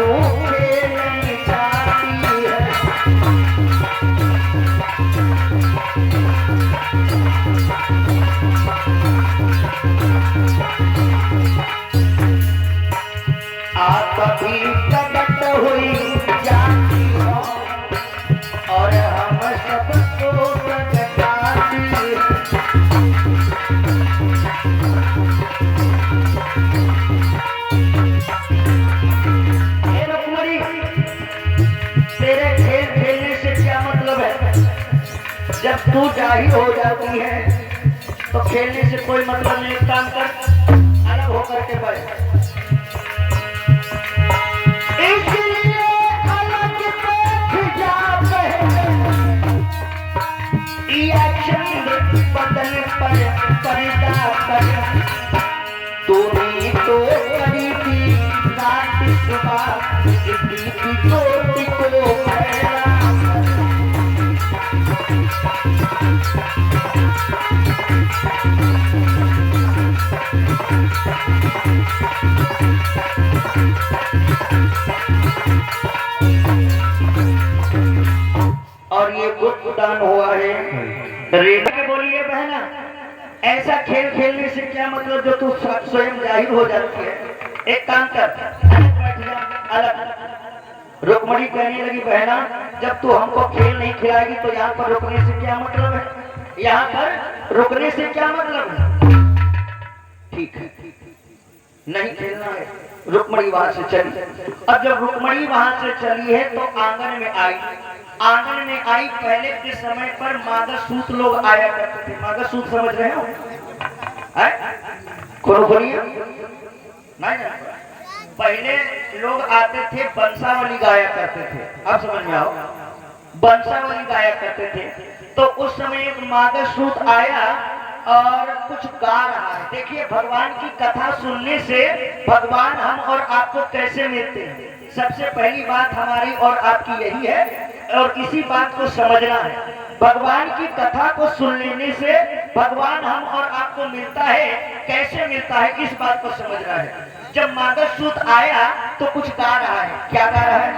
खेलने जाती है। आप भी प्रकट हुई जाती हो और हम सबको प्रगटाती है। तेरे खेल खेलने से क्या मतलब है? जब तू जाहिर हो जाती है तो खेलने से कोई मतलब नहीं। काम कर, अलग होकर के बैठ। इसलिए अलग बैठ जा या चंद्र बदन पर पर्दा कर। तूने तो करी थी रात सुबह इसी ज्योति को फैला। और ये गुप्तदान हुआ है। रेणु के बोलिए बहना, ऐसा खेल खेलने से क्या मतलब जो तू स्वयं जाहिर हो जाती है। एक काम कर, अलग। रुक्मणी कहने लगी बहना, जब तू हमको खेल नहीं खिलाएगी तो यहाँ पर रुकने से क्या मतलब है? यहाँ पर रुकने से क्या मतलब है? ठीक है, नहीं खेलना है। रुक्मणी वहां से चली। अब जब रुक्मणी वहां से चली है तो आंगन में आई। आंगन में आई, पहले के समय पर मागसूत लोग आया करते थे। मागसूत समझ रहे हो? खोलिए नहीं, पहले लोग आते थे, बंसावली गाया करते थे। अब समझ में आओ, बंसावली गाया करते थे। तो उस समय एक मागसूत आया और कुछ गा रहा है। देखिए, भगवान की कथा सुनने से भगवान हम और आपको कैसे मिलते हैं। सबसे पहली बात हमारी और आपकी यही है और इसी बात को समझना है। भगवान की कथा को सुन लेने से भगवान हम और आपको मिलता है। कैसे मिलता है, इस बात को समझना है। जब मागसूत आया तो कुछ गा रहा है। क्या गा रहा है?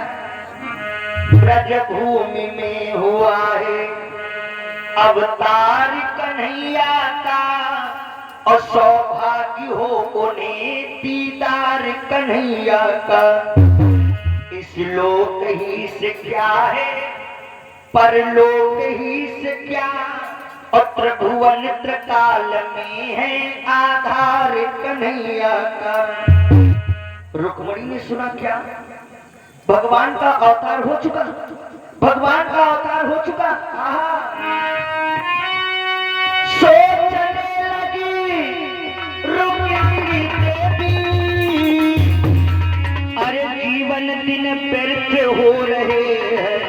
ब्रजभूमि में हुआ है अवतार कन्हैया का और सौभाग्य हो उन्हें दीदार कन्हैया का। इस लोक ही से क्या है, परलोक ही से क्या, और त्रिभुवन त्रिकाल में है आधार कन्हैया का। रुक्मणी ने सुना क्या? भगवान का अवतार हो चुका, भगवान का अवतार हो चुका। सोचने लगी रुक्मिणी देवी, अरे जीवन दिन व्यर्थ हो रहे हैं।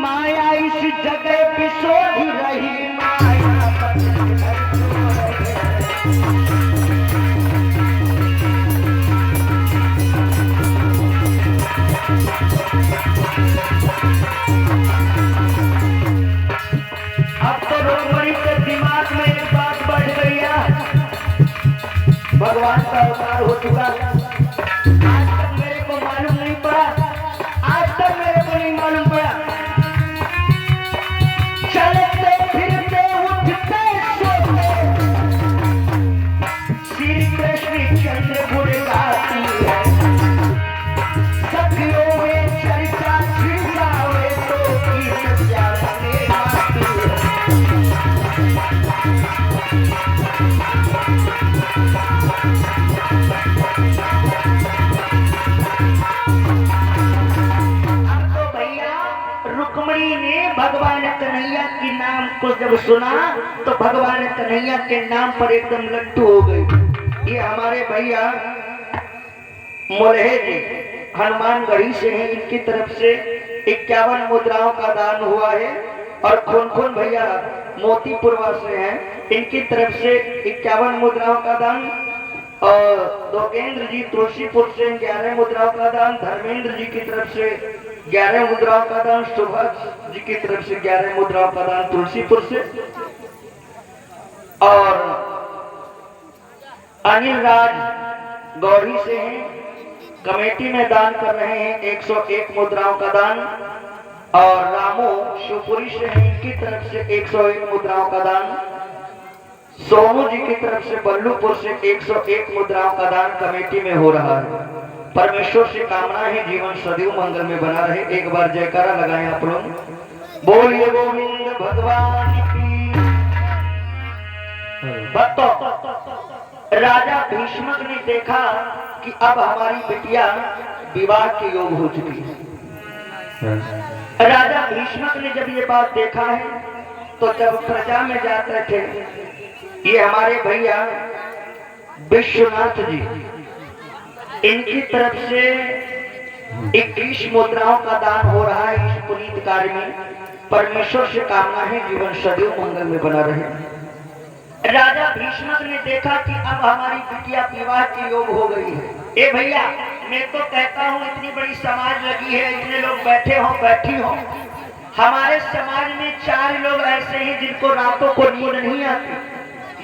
माया इस जगह पे सोच रही, माया अब तो रुक्मणी के दिमाग में एक बात बढ़ गई है, भगवान का अवतार हो चुका। आज तक मेरे को मालूम नहीं पड़ा, आज तक मेरे को नहीं मालूम पड़ा। चलते फिरते उठते सोते श्री कृष्ण चंद्र गुण गाती है। सखियों में चर्चा छिड़कावे तो गीत प्यारे गाती है। अब तो भैया रुक्मणी ने भगवान कन्हैया के नाम को जब सुना तो भगवान कन्हैया के नाम पर एकदम लट्टू हो गई। ये हमारे भैया मोरहे जी हनुमानगढ़ी से हैं, इनकी तरफ से 51 मुद्राओं का दान हुआ है। और खून भैया मोतीपुरवा से हैं, इनकी तरफ से 51 मुद्राओं का दान। और दोगेंद्र जी तुलसीपुर से 11 मुद्राओं का दान। धर्मेंद्र जी की तरफ से 11 मुद्राओं का दान। सुभाष जी की तरफ से 11 मुद्राओं का दान तुलसीपुर से। और अनिल राज गौरी से हैं, कमेटी में दान कर रहे हैं 101 मुद्राओं का दान, और रामू शिवपुरी से है, इनकी तरफ से 101 मुद्राओं का दान, सोनू जी की तरफ से बल्लूपुर से 101 मुद्राओं का दान कमेटी में हो रहा है। परमेश्वर से कामना है जीवन सदैव मंगल में बना रहे। एक बार जयकारा लगाएं आप लोग, बोलिए गोविंद भगवान की। भक्तों, राजा भीष्मक ने देखा कि अब हमारी बिटिया विवाह के योग हो चुकी है। राजा भीष्मक ने जब ये बात देखा है तो जब प्रजा में जाते थे, ये हमारे भैया विश्वनाथ जी, इनकी तरफ से 21 मुद्राओं का दान हो रहा है इस पुनीत कार्य में। परमेश्वर से कामना है जीवन सदैव मंगल में बना रहे। राजा भीष्मक ने देखा कि अब हमारी बिटिया विवाह के योग हो गई है। ए भैया, मैं तो कहता हूँ इतनी बड़ी समाज लगी है, इतने लोग बैठे हो बैठी हो, हमारे समाज में 4 लोग ऐसे हैं जिनको रातों को नींद नहीं आती।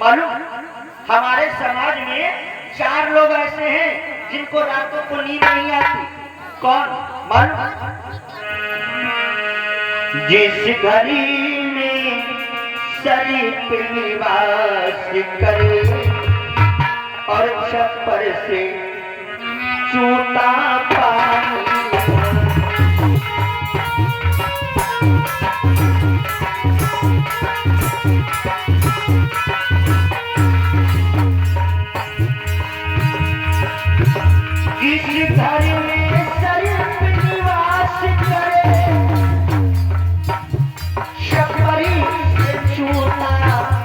मालूम, हमारे समाज में 4 लोग ऐसे हैं जिनको रातों को नींद नहीं आती। कौन मालूम? जिस घड़ी में शरीफ निवास करे और छप्पर से चूता पानी, जिस घर में शरीफ निवास करे छप्परी से चूता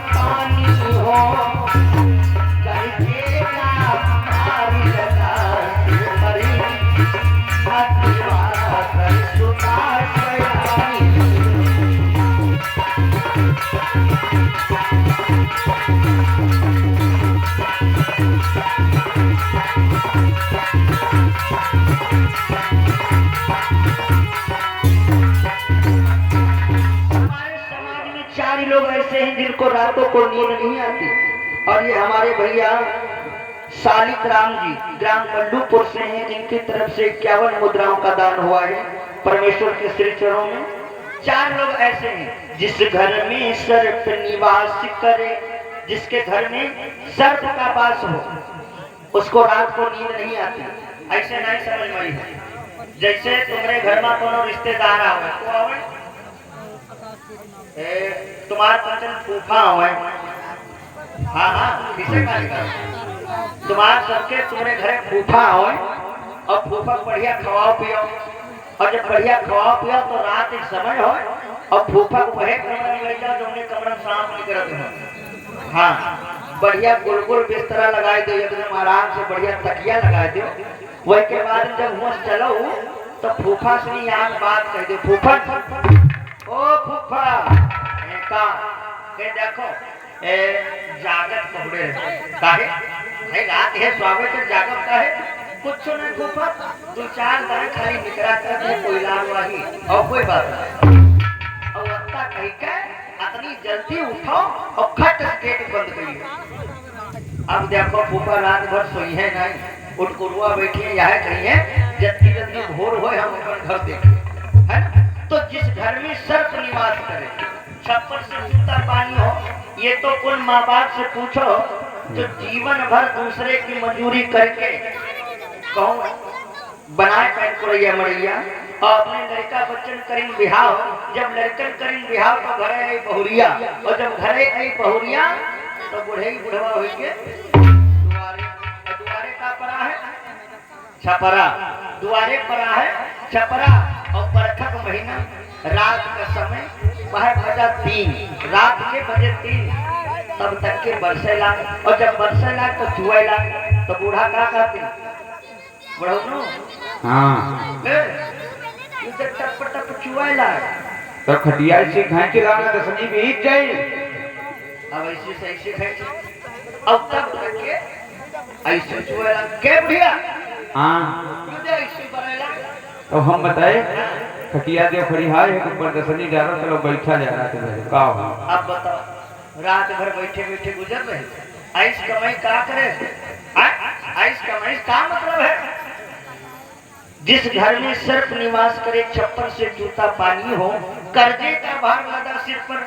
पानी हो, करके ना मारी लगा मरी हथवा कर चूता सयानी। लोग ऐसे हैं जिनको रातों को नींद नहीं आती, और ये हमारे भैया शालिक राम जी ग्राम बल्लूपुर से हैं, इनकी तरफ से 51 मुद्राओं का दान हुआ है परमेश्वर के श्री चरणों में। 4 लोग ऐसे हैं जिस घर में सर्प निवास करे, जिसके घर में सर्प का वास हो, उसको रात को नींद नहीं आती। ऐसे नहीं समझ में है, जैसे तुम्हारे घर में कोनो रिश्तेदार आवे तो आवे, तुम्हारे पंचन फूफा हो, हाँ किसे तुम्हारे सबके तुम्हारे घरे फूफा हो, और फूफा बढ़िया खवाओ पियो, और जब बढ़िया खवाओ पियो तो रात एक समय हो और फूफा को वह कमरा में ले जाओ जो उन्हें कमरा सांप नहीं करते हो। हाँ, बढ़िया गोल गोल बिस्तरा लगा दो, एकदम आराम से बढ़िया तकिया लगा दो। वही के बाद जब होश चलो तो फूफा से यहाँ बात कह दो, फूफा ओ फूफा का के देखो ए जागत पकड़े काहे भाई रात है स्वागत है जागत का है कुछ नहीं फूफा, 2-4 दिन खाली निकरा कर दे कोई लाभ वाही और कोई बात नहीं। और अत्ता कही के इतनी जल्दी उठो और खट गेट बंद करिए। अब देखो फूफा रात भर सोई है नहीं, उठ कुरुआ बैठी है यहाँ कहीं है, जल्दी जल्दी भोर हो हम अपन घर देखें, है ना। तो जिस घर में सर्प निवास करे, छप्पर से जूता पानी हो, ये तो उन माँ बाप से पूछो जो जीवन भर दूसरे की मजूरी करके कहूँ बनाए पैन कोरैया मरैया, और अपने लड़का बच्चन करीन बिहाव, जब लड़कन करीन बिहाव तो घरे आई बहुरिया, और जब घरे आई बहुरिया तो बुढ़े बुढ़वा हो के दुआरे, दुआरे का परा है छपरा, दुआरे परा है छपरा। और बरखा का महीना, रात का समय, वह बजा 3, रात के बजे 3, तब तक के बरसे लाग, और जब बरसे लाग तो चुए लाग, तो बूढ़ा क्या कहते बुढ़ऊ हाँ टप टप चुए लाग, तो खटिया से खाए लाना तो सनी बीत जाए। अब ऐसे से ऐसे खाए, अब तब तक के ऐसे चुए लाग के बुढ़िया हाँ ऐसे बनेला। तो हम बताए खटिया दे खड़ी हाय है ऊपर दसनी जा रहा चलो बैठा जा रहा है का हो। अब बताओ रात भर बैठे बैठे गुजर रहे, ऐस कमाई का करे, ऐस कमाई का मतलब है जिस घर में सर्प निवास करे, छप्पर से जूता पानी हो, कर्जे का भार लदा सिर पर।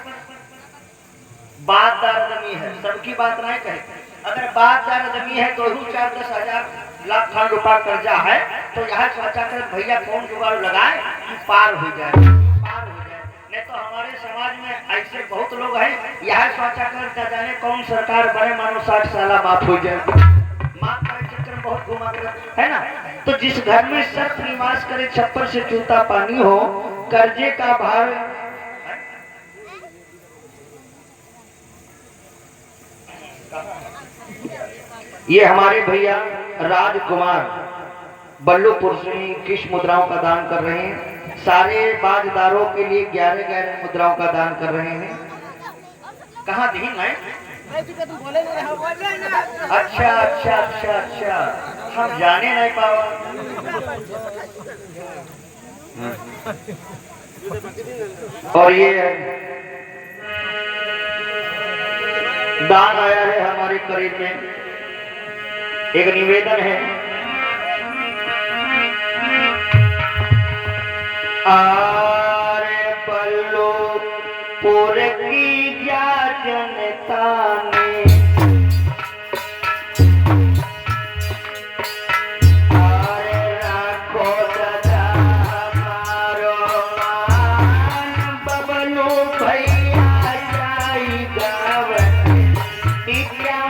बात दारदमी है, सबकी बात नहीं कहे। अगर बात दारदमी है तो 4-10 लाख खंड रुपया कर्जा है, तो यह सोचा कर भैया कौन जुगाड़ लगाए कि पार हो जाए, पार हो जाए। नहीं तो हमारे समाज में ऐसे बहुत लोग हैं, यह सोचा कर जाने कौन सरकार बने, मानो 60 साल माफ हो जाए। माफ करे चक्कर में बहुत घुमा कर, है ना। तो जिस घर में सर्प निवास करे, छप्पर से जूता पानी हो, कर्जे का भार। ये हमारे भैया राजकुमार बल्लूपुर से किस मुद्राओं का दान कर रहे हैं। सारे बाजदारों के लिए 11-11 मुद्राओं का दान कर रहे हैं। कहाँ दी मैं? अच्छा अच्छा अच्छा अच्छा, हम जाने नहीं पावा। और ये दान आया है हमारे करीब में। एक निवेदन है, आरे बल्लूपुर की क्या जनता ने, आरे राखो दादा मारो मान, बबलू भैया जाई गावत क्या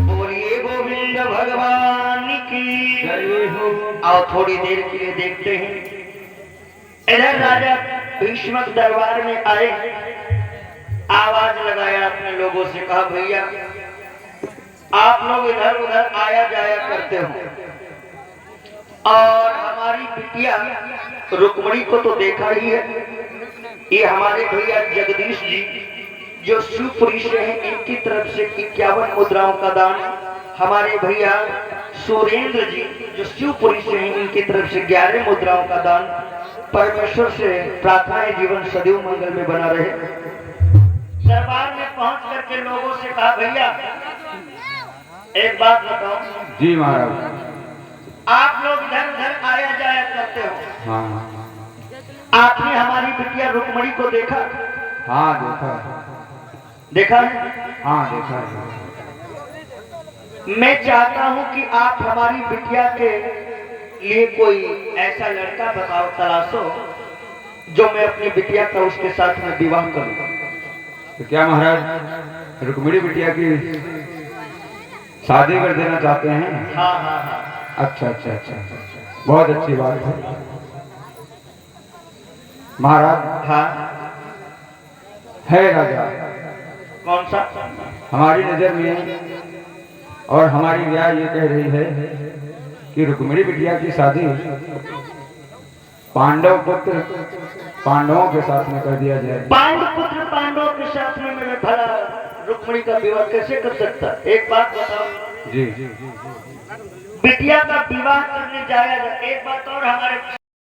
बोलिए और थोड़ी देर के लिए देखते हैं इधर राजा भीष्मक दरबार में आए, आवाज लगाया अपने लोगों से, कहा भैया आप लोग इधर उधर आया जाया करते हो और हमारी बिटिया रुक्मणी को तो देखा ही है। ये हमारे भैया जगदीश जी जो शिवपुरी से हैं, इनकी तरफ से 51 मुद्राओं का दान, हमारे भैया सुरेंद्र जी जो शिवपुरी से हैं, इनकी तरफ से 11 मुद्राओं का दान। परमेश्वर से प्रार्थना है जीवन सदैव मंगल में बना रहे। दरबार में पहुंच करके लोगों से कहा भैया एक बात बताओ। जी महाराज। आप लोग इधर उधर आया जाया करते हो, हाँ आपने हमारी बिटिया रुक्मणी को देखा? हाँ देखा। देखा है? हाँ देखा है। मैं चाहता हूं कि आप हमारी बिटिया के लिए कोई ऐसा लड़का बताओ, तलाशो, जो मैं अपनी बिटिया का उसके साथ में विवाह करूं। तो क्या महाराज रुक्मिणी बिटिया की शादी कर देना चाहते हैं? हाँ हाँ हाँ। अच्छा अच्छा अच्छा, बहुत अच्छी बात है महाराज। हाँ है राजा। कौन सा? हमारी नजर में और हमारी राय ये कह रही है कि रुक्मिणी बिटिया की शादी पांडव पुत्र पांडवों के साथ में कर दिया जाए। पांडव पुत्र पांडवों के साथ में मैं भला रुक्मिणी का विवाह कैसे कर सकता? एक बात बताओ। जी। बिटिया का विवाह करने जाया जाए। एक बात और, हमारे